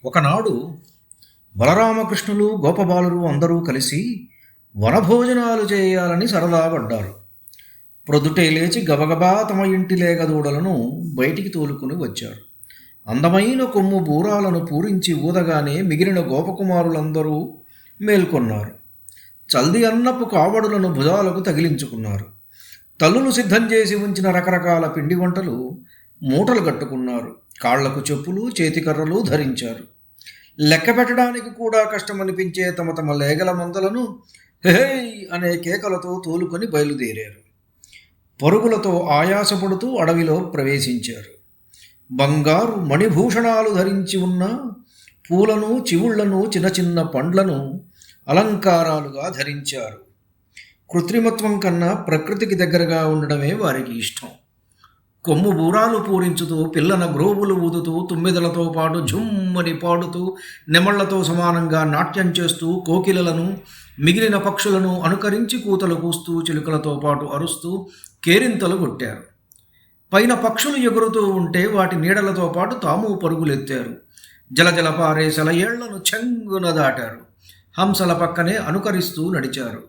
ఒకనాడు బలరామకృష్ణులు గోపబాలురు అందరూ కలిసి వనభోజనాలు చేయాలని సరదా పడ్డారు. ప్రొద్దుటే లేచి గబగబా తమ ఇంటి లేగదూడలను బయటికి తోలుకుని వచ్చారు. అందమైన కొమ్ము బూరాలను పూరించి ఊదగానే మిగిలిన గోపకుమారులందరూ మేల్కొన్నారు. చల్ది అన్నపు కావడులను భుజాలకు తగిలించుకున్నారు. తల్లులు సిద్ధం చేసి ఉంచిన రకరకాల పిండి వంటలు మూటలు కట్టుకున్నారు. కాళ్లకు చెప్పులు, చేతికర్రలు ధరించారు. లెక్క పెట్టడానికి కూడా కష్టమనిపించే తమ తమ లేగల మందలను హే అనే కేకలతో తోలుకొని బయలుదేరారు. పరుగులతో ఆయాసపడుతూ అడవిలో ప్రవేశించారు. బంగారు మణిభూషణాలు ధరించి ఉన్న పూలను, చివుళ్లను, చిన్న చిన్న పండ్లను అలంకారాలుగా ధరించారు. కృత్రిమత్వం కన్నా ప్రకృతికి దగ్గరగా ఉండడమే వారికి ఇష్టం. కొమ్ము బూరాలు పూరించుతూ, పిల్లన గ్రోబులు ఊదుతూ, తుమ్మెదలతో పాటు ఝుమ్మని పాడుతూ, నెమళ్లతో సమానంగా నాట్యం చేస్తూ, కోకిలలను, మిగిలిన పక్షులను అనుకరించి కూతలు కూస్తూ, చిలుకలతో పాటు అరుస్తూ కేరింతలు కొట్టారు. పైన పక్షులు ఎగురుతూ ఉంటే వాటి నీడలతో పాటు తాము పరుగులెత్తారు. జలజల పారే సెలయేళ్లను చెంగున దాటారు. హంసల పక్కనే అనుకరిస్తూ నడిచారు.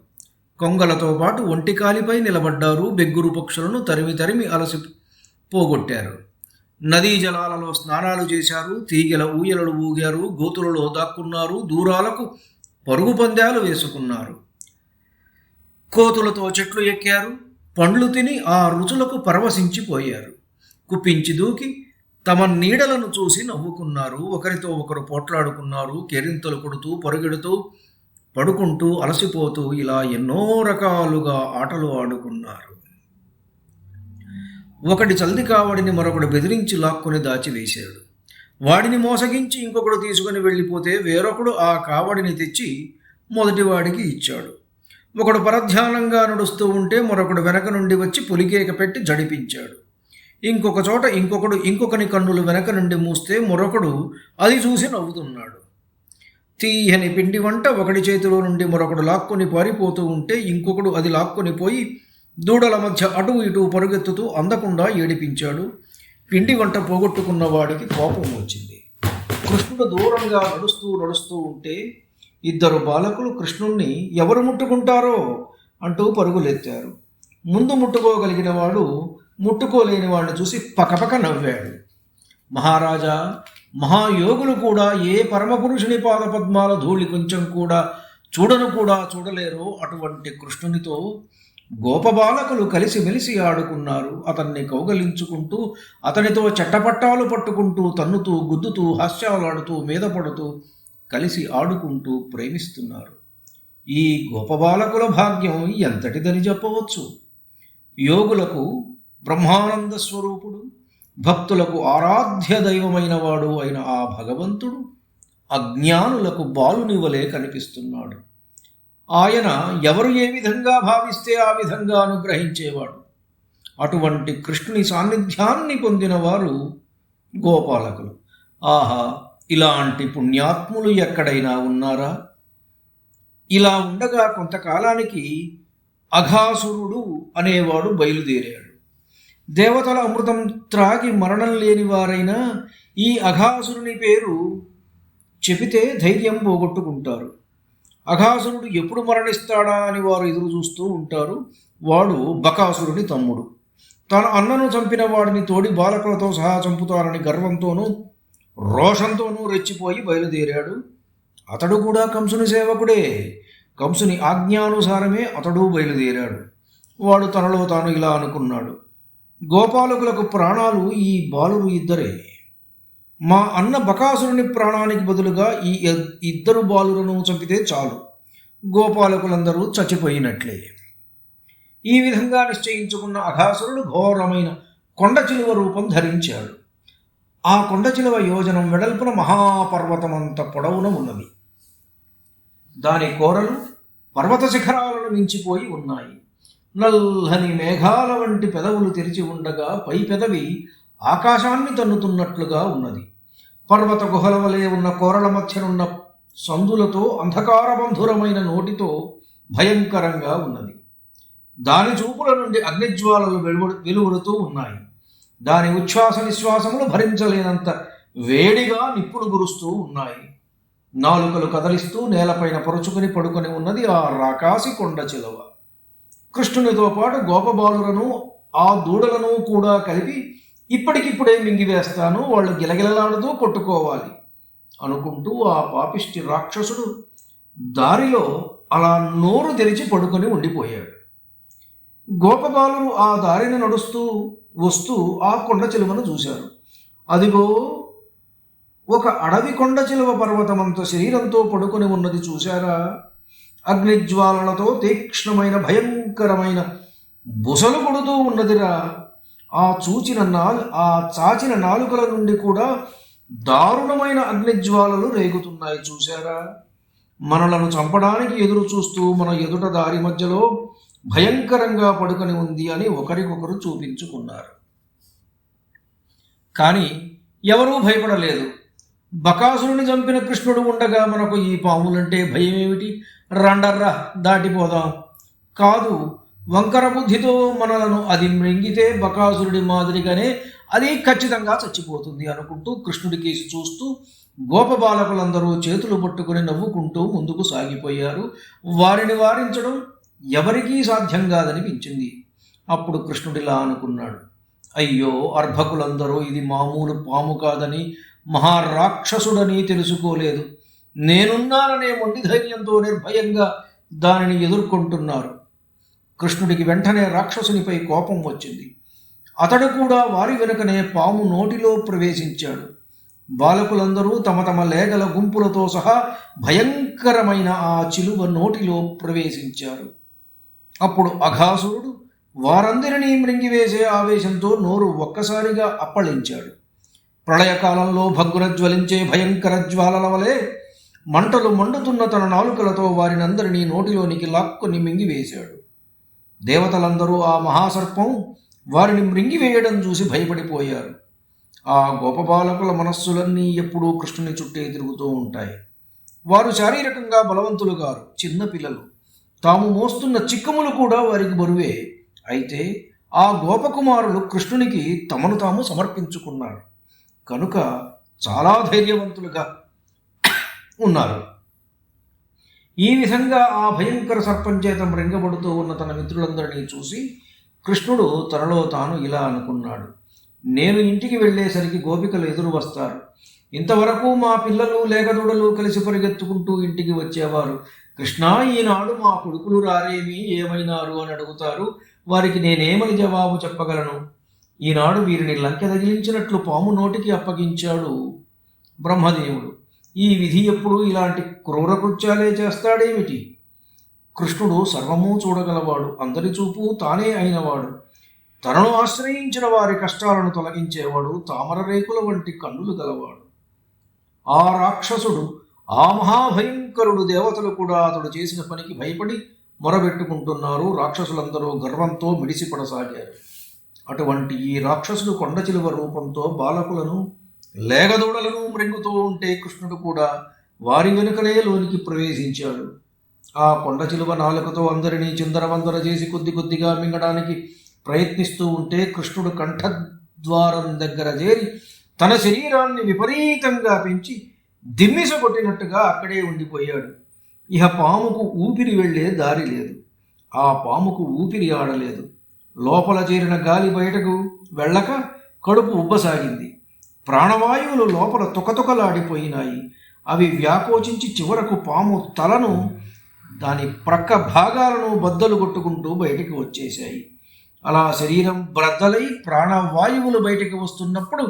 కొంగలతో పాటు ఒంటికాలిపై నిలబడ్డారు. బెగ్గురు పక్షులను తరిమి తరిమి అలసి పోగొట్టారు. నదీ జలాలలో స్నానాలు చేశారు. తీగెల ఊయలలు ఊగారు. గోతులలో దాక్కున్నారు. దూరాలకు పరుగు పందాలు వేసుకున్నారు. కోతులతో చెట్లు ఎక్కారు. పండ్లు తిని ఆ రుచులకు పరవశించిపోయారు. కుప్పించి దూకి తమ నీడలను చూసి నవ్వుకున్నారు. ఒకరితో ఒకరు పోట్లాడుకున్నారు. కేరింతలు కొడుతూ, పరుగెడుతూ, పడుకుంటూ, అలసిపోతూ ఇలా ఎన్నో రకాలుగా ఆటలు ఆడుకున్నారు. ఒకటి చల్ది కావడిని మరొకడు బెదిరించి లాక్కొని దాచివేశాడు. వాడిని మోసగించి ఇంకొకడు తీసుకుని వెళ్ళిపోతే వేరొకడు ఆ కావడిని తెచ్చి మొదటివాడికి ఇచ్చాడు. ఒకడు పరధ్యానంగా నడుస్తూ ఉంటే మరొకడు వెనక నుండి వచ్చి పొలికేక పెట్టి జడిపించాడు. ఇంకొక చోట ఇంకొకడు ఇంకొకని కన్నులు వెనక నుండి మూస్తే మరొకడు అది చూసి నవ్వుతున్నాడు. తీయని పిండి వంట ఒకడి చేతిలో నుండి మరొకడు లాక్కొని పారిపోతూ ఉంటే ఇంకొకడు అది లాక్కొని పోయి దూడల మధ్య అటు ఇటు పరుగెత్తుతూ అందకుండా ఏడిపించాడు. పిండి వంట పోగొట్టుకున్న వాడికి కోపం వచ్చింది. కృష్ణుడు దూరంగా నడుస్తూ ఉంటే ఇద్దరు బాలకులు కృష్ణుణ్ణి ఎవరు ముట్టుకుంటారో అంటూ పరుగులెత్తారు. ముందు ముట్టుకోగలిగిన వాడు ముట్టుకోలేని వాడిని చూసి పకపక నవ్వాడు. మహారాజా, మహాయోగులు కూడా ఏ పరమపురుషుని పాదపద్మాల ధూళి కొంచెం కూడా చూడలేరో అటువంటి కృష్ణునితో గోపబాలకులు కలిసిమెలిసి ఆడుకున్నారు. అతన్ని కౌగలించుకుంటూ, అతనితో చెట్టపట్టాలు పట్టుకుంటూ, తన్నుతూ, గుద్దుతూ, హాస్యాలాడుతూ, మీద పడుతూ, కలిసి ఆడుకుంటూ ప్రేమిస్తున్నారు. ఈ గోపబాలకుల భాగ్యం ఎంతటిదని చెప్పవచ్చు. యోగులకు బ్రహ్మానంద స్వరూపుడు, భక్తులకు ఆరాధ్య దైవమైన వాడు అయిన ఆ భగవంతుడు అజ్ఞానులకు బాలుని వలె కనిపిస్తున్నాడు. ఆయన ఎవరు ఏ విధంగా భావిస్తే ఆ విధంగా అనుగ్రహించేవాడు. అటువంటి కృష్ణుని సాన్నిధ్యాన్ని పొందిన వారు గోపాలకులు. ఆహా, ఇలాంటి పుణ్యాత్ములు ఎక్కడైనా ఉన్నారా? ఇలా ఉండగా కొంతకాలానికి అఘాసురుడు అనేవాడు బయలుదేరాడు. దేవతల అమృతం త్రాగి మరణం లేని వారైనా ఈ అఘాసురుని పేరు చెబితే ధైర్యం పోగొట్టుకుంటారు. అఘాసురుడు ఎప్పుడు మరణిస్తాడా అని వారు ఎదురు చూస్తూ ఉంటారు. వాడు బకాసురుని తమ్ముడు. తన అన్నను చంపిన వాడిని తోడి బాలకులతో సహా చంపుతానని గర్వంతోనూ రోషంతోనూ రెచ్చిపోయి బయలుదేరాడు. అతడు కూడా కంసుని సేవకుడే. కంసుని ఆజ్ఞానుసారమే అతడు బయలుదేరాడు. వాడు తనలో తాను ఇలా అనుకున్నాడు: గోపాలకులకు ప్రాణాలు ఈ బాలురు ఇద్దరే. మా అన్న బకాసురుని ప్రాణానికి బదులుగా ఈ ఇద్దరు బాలులను చంపితే చాలు, గోపాలకులందరూ చచ్చిపోయినట్లే. ఈ విధంగా నిశ్చయించుకున్న అఘాసురుడు ఘోరమైన కొండ చిలువ రూపం ధరించాడు. ఆ కొండ చిలువ యోజనం వెడల్పున మహాపర్వతమంత పొడవున ఉన్నది. దాని కోరలు పర్వత శిఖరాలను మించిపోయి ఉన్నాయి. నల్లని మేఘాల వంటి పెదవులు తెరిచి ఉండగా పై పెదవి ఆకాశాన్ని తన్నుతున్నట్లుగా ఉన్నది. పర్వత గుహల వలె ఉన్న కోరల మధ్యనున్న సందులతో అంధకారబంధురమైన నోటితో భయంకరంగా ఉన్నది. దాని చూపుల నుండి అగ్నిజ్వాలలు వెలువడుతూ ఉన్నాయి. దాని ఉచ్ఛ్వాస నిశ్వాసములు భరించలేనంత వేడిగా నిప్పులు గురుస్తూ ఉన్నాయి. నాలుకలు కదలిస్తూ నేలపైన పరుచుకుని పడుకొని ఉన్నది ఆ రాకాసి కొండ చిలువ. కృష్ణునితో పాటు గోపబాలులను ఆ దూడలను కూడా కలిపి ఇప్పటికిప్పుడే మింగివేస్తాను, వాళ్ళు గిలగిలలాడుతూ కొట్టుకోవాలి అనుకుంటూ ఆ పాపిష్టి రాక్షసుడు దారిలో అలా నోరు తెరిచి పడుకొని ఉండిపోయాడు. గోపబాలురు ఆ దారిని నడుస్తూ వస్తూ ఆ కొండ చిలువను చూశారు. అదిగో ఒక అడవి కొండ చిలువ పర్వతమంత శరీరంతో పడుకొని ఉన్నది చూశారా? అగ్నిజ్వాలలతో తీక్ష్ణమైన భయంకరమైన బుసలు కొడుతూ ఉన్నదిరా. ఆ చాచిన నాలుకల నుండి కూడా దారుణమైన అగ్నిజ్వాలలు రేగుతున్నాయి చూశారా? మనలను చంపడానికి ఎదురు చూస్తూ మన ఎదుట దారి మధ్యలో భయంకరంగా పడుకొని ఉంది అని ఒకరికొకరు చూపించుకున్నారు. కానీ ఎవరూ భయపడలేదు. బకాసురుని చంపిన కృష్ణుడు ఉండగా మనకు ఈ పాములంటే భయం ఏమిటి? రండర్రా దాటిపోదాం. కాదు, వంకర బుద్ధితో మనలను అది మృంగితే బకాసురుడి మాదిరిగానే అది ఖచ్చితంగా చచ్చిపోతుంది అనుకుంటూ కృష్ణుడి కేసి చూస్తూ గోపబాలకులందరూ చేతులు పట్టుకుని నవ్వుకుంటూ ముందుకు సాగిపోయారు. వారిని వారించడం ఎవరికీ సాధ్యం కాదనిపించింది. అప్పుడు కృష్ణుడిలా అనుకున్నాడు, అయ్యో అర్భకులందరూ ఇది మామూలు పాము కాదని, మహారాక్షసుడని తెలుసుకోలేదు. నేనున్నాననే మొండి ధైర్యంతో నిర్భయంగా దానిని ఎదుర్కొంటున్నారు. కృష్ణుడికి వెంటనే రాక్షసునిపై కోపం వచ్చింది. అతడు కూడా వారి వెనుకనే పాము నోటిలో ప్రవేశించాడు. బాలకులందరూ తమ తమ లేగల గుంపులతో సహా భయంకరమైన ఆ చిలువ నోటిలో ప్రవేశించారు. అప్పుడు అఘాసురుడు వారందరినీ మృంగివేసే ఆవేశంతో నోరు ఒక్కసారిగా అప్పళించాడు. ప్రళయకాలంలో భగ్గున జ్వలించే భయంకర జ్వాలల వలె మంటలు మండుతున్న తన నాలుకలతో వారినందరినీ నోటిలోనికి లాక్కుని మింగివేశాడు. దేవతలందరూ ఆ మహాసర్పం వారిని మృంగివేయడం చూసి భయపడిపోయారు. ఆ గోపబాలకుల మనస్సులన్నీ ఎప్పుడూ కృష్ణుని చుట్టే తిరుగుతూ ఉంటాయి. వారు శారీరకంగా బలవంతులు గారు, చిన్నపిల్లలు. తాము మోస్తున్న చిక్కములు కూడా వారికి బరువే. అయితే ఆ గోపకుమారులు కృష్ణునికి తమను తాము సమర్పించుకున్నారు కనుక చాలా ధైర్యవంతులుగా ఉన్నారు. ఈ విధంగా ఆ భయంకర సర్పం చేత మృంగబడుతూ ఉన్న తన మిత్రులందరినీ చూసి కృష్ణుడు తనలో తాను ఇలా అనుకున్నాడు, నేను ఇంటికి వెళ్ళేసరికి గోపికలు ఎదురు వస్తారు. ఇంతవరకు మా పిల్లలు లేగదూడలు కలిసి పరిగెత్తుకుంటూ ఇంటికి వచ్చేవారు. కృష్ణా, ఈనాడు మా కొడుకులు రారేమి, ఏమైనారు అని అడుగుతారు. వారికి నేనేమని జవాబు చెప్పగలను? ఈనాడు వీరిని లంకె తగిలించినట్లు పాము నోటికి అప్పగించాడు బ్రహ్మదేవుడు. ఈ విధి ఎప్పుడు ఇలాంటి క్రూర కృత్యాలే చేస్తాడేమిటి? కృష్ణుడు సర్వము చూడగలవాడు, అందరి చూపు తానే అయినవాడు, తనను ఆశ్రయించిన వారి కష్టాలను తొలగించేవాడు, తామర రేకుల వంటి కన్నులు గలవాడు. ఆ రాక్షసుడు, ఆ మహాభయంకరుడు, దేవతలు కూడా అతడు చేసిన పనికి భయపడి మొరబెట్టుకుంటున్నారు. రాక్షసులందరూ గర్వంతో మిడిసిపడసాగారు. అటువంటి ఈ రాక్షసుడు కొండ చిలువ రూపంతో బాలకులను లేగదూడలను మృంగుతూ ఉంటే కృష్ణుడు కూడా వారి వెనుకనే లోనికి ప్రవేశించాడు. ఆ కొండ చిలువ నాలుకతో అందరినీ చిందరవందర చేసి కొద్ది కొద్దిగా మింగడానికి ప్రయత్నిస్తూ ఉంటే కృష్ణుడు కంఠద్వారం దగ్గర చేరి తన శరీరాన్ని విపరీతంగా పెంచి దిమ్మిస కొట్టినట్టుగా అక్కడే ఉండిపోయాడు. ఇహ పాముకు ఊపిరి వెళ్లే దారి లేదు. ఆ పాముకు ఊపిరి ఆడలేదు. లోపల చేరిన గాలి బయటకు వెళ్ళక కడుపు ఉబ్బసాగింది. ప్రాణవాయువులు లోపల తుకతుకలాడిపోయినాయి. అవి వ్యాకోచించి చివరకు పాము తలను, దాని ప్రక్క భాగాలను బద్దలు కొట్టుకుంటూ బయటికి వచ్చేశాయి. అలా శరీరం బ్రద్దలై ప్రాణవాయువులు బయటికి వస్తున్నప్పుడు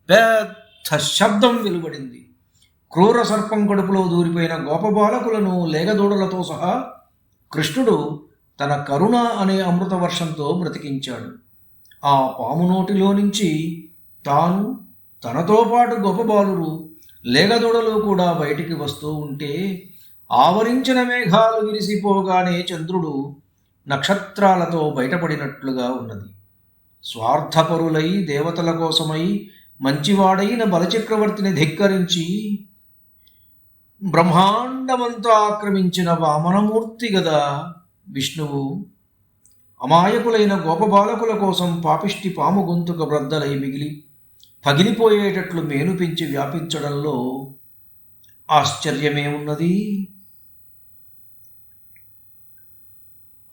పెద్ద శబ్దం వెలువడింది. క్రూర సర్పం కడుపులో దూరిపోయిన గోపబాలకులను లేగదూడలతో సహా కృష్ణుడు తన కరుణ అనే అమృత వర్షంతో బ్రతికించాడు. ఆ పాము నోటిలో నుంచి తాను, తనతో పాటు గోపబాలురు, లేగదూడలు కూడా బయటికి వస్తూ ఉంటే ఆవరించిన మేఘాలు విరిసిపోగానే చంద్రుడు నక్షత్రాలతో బయటపడినట్లుగా ఉన్నది. స్వార్థపరులై దేవతల కోసమై మంచివాడైన బలచక్రవర్తిని ధిక్కరించి బ్రహ్మాండమంతా ఆక్రమించిన వామనమూర్తి గదా విష్ణువు. అమాయకులైన గోపబాలకుల కోసం పాపిష్టి పాము గొంతుక బ్రద్దలై మిగిలి పగిలిపోయేటట్లు మేను పెంచి వ్యాపించడంలో ఆశ్చర్యమే ఉన్నది.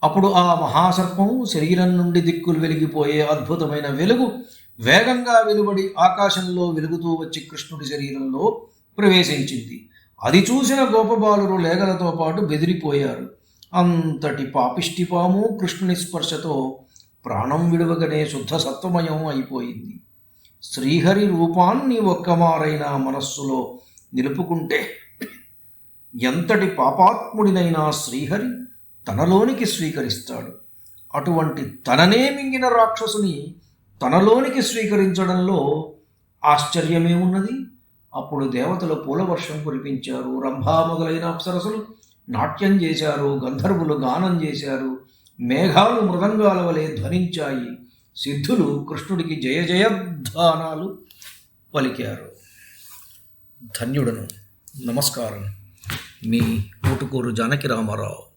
అప్పుడు ఆ మహాసర్పం శరీరం నుండి దిక్కులు వెలిగిపోయే అద్భుతమైన వెలుగు వేగంగా వెలువడి ఆకాశంలో వెలుగుతూ వచ్చి కృష్ణుడి శరీరంలో ప్రవేశించింది. అది చూసిన గోపబాలురు లేగలతో పాటు బెదిరిపోయారు. అంతటి పాపిష్టిపాము కృష్ణుని స్పర్శతో ప్రాణం విడువగానే శుద్ధ సత్వమయం అయిపోయింది. శ్రీహరి రూపాన్ని ఒక్కమారైనా మనస్సులో నిలుపుకుంటే ఎంతటి పాపాత్ముడినైనా శ్రీహరి తనలోనికి స్వీకరిస్తాడు. అటువంటి తననే మింగిన రాక్షసుని తనలోనికి స్వీకరించడంలో ఆశ్చర్యమే ఉన్నది. అప్పుడు దేవతలు పూలవర్షం కురిపించారు. రంభా మొదలైన అప్సరసులు నాట్యం చేశారు. గంధర్వులు గానం చేశారు. మేఘాలు మృదంగాల వలె ధ్వనించాయి. సిద్ధులు కృష్ణుడికి జయ జయధ్వానాలు పలికారు. ధన్యుడను. నమస్కారం. మీ ఊటుకూరు జానకి రామారావు.